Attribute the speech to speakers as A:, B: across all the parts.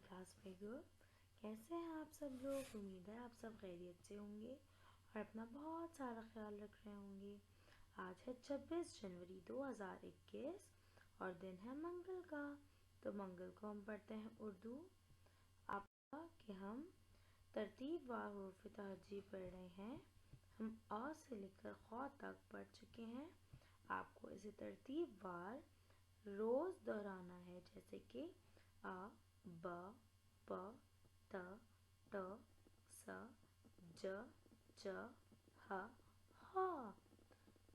A: Class figure. कैसे हैं आप सब लोग? उम्मीद है आप सब खैरियत से होंगे और अपना बहुत सारा ख्याल रख रहे होंगे। आज है 26 जनवरी 2021 और दिन है मंगल का। तो मंगल को हम पढ़ते हैं उर्दू। आपका कि हम तरतीबवार हुरूफ तहज्जी पढ़ रहे हैं। हम अ से लेकर ख तक पढ़ चुके हैं। आपको इसे तरतीबवार रोज़ दोहराना है, जैसे कि अ, ब, प, त, ट, स, ज, च, ह, ह।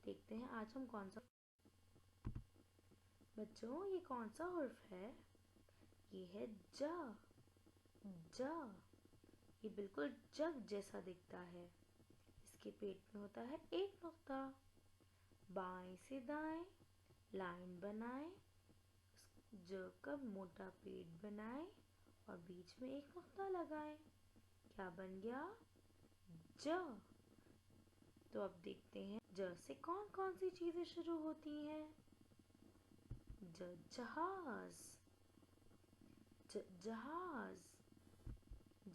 A: देखते हैं आज हम कौन सा। बच्चों, ये कौन सा हुर्फ है? ये है ज। ज। ये बिल्कुल जग जैसा दिखता है। इसके पेट में होता है एक नुक्ता। बाएं से दाएं लाइन बनाएं, ज का मोटा पेट बनाएं और बीच में एक नुक्ता लगाएं। क्या बन गया? ज। तो अब देखते हैं ज से कौन कौन सी चीजें शुरू होती हैं। जहाज, जहाज।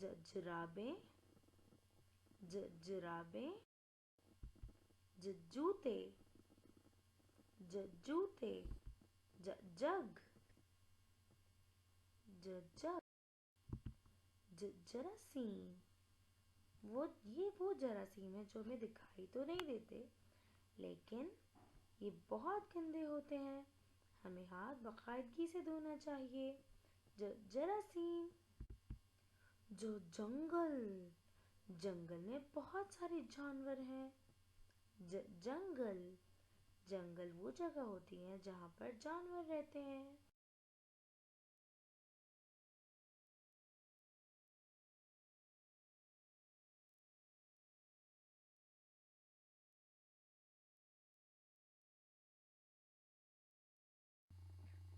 A: जराबें, जराबें। जूते, जूते। जग, जग। जरासीम। वो जरासीम है जो हमें दिखाई तो नहीं देते, लेकिन ये बहुत गंदे होते हैं। हमें हाथ बाकायदगी से धोना चाहिए। जरासीम। जंगल, जंगल में बहुत सारे जानवर हैं। जंगल, जंगल वो जगह होती है जहाँ पर जानवर रहते हैं।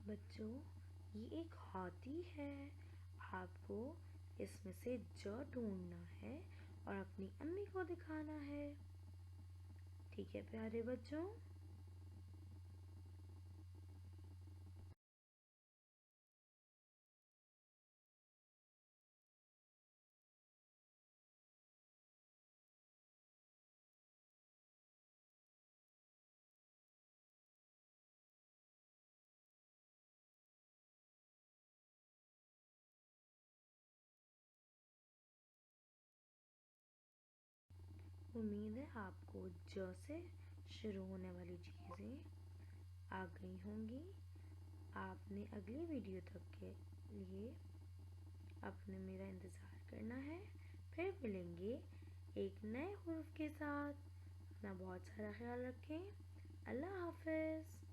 A: बच्चों, ये एक हाथी है। आपको इसमें से ज ढूंढना है और अपनी अम्मी को दिखाना है। ठीक है प्यारे बच्चों? उम्मीद है आपको ज से शुरू होने वाली चीज़ें आ गई होंगी। आपने अगली वीडियो तक के लिए अपने मेरा इंतज़ार करना है। फिर मिलेंगे एक नए हुर्फ के साथ। अपना बहुत सारा ख्याल रखें। अल्लाह हाफ़िज़।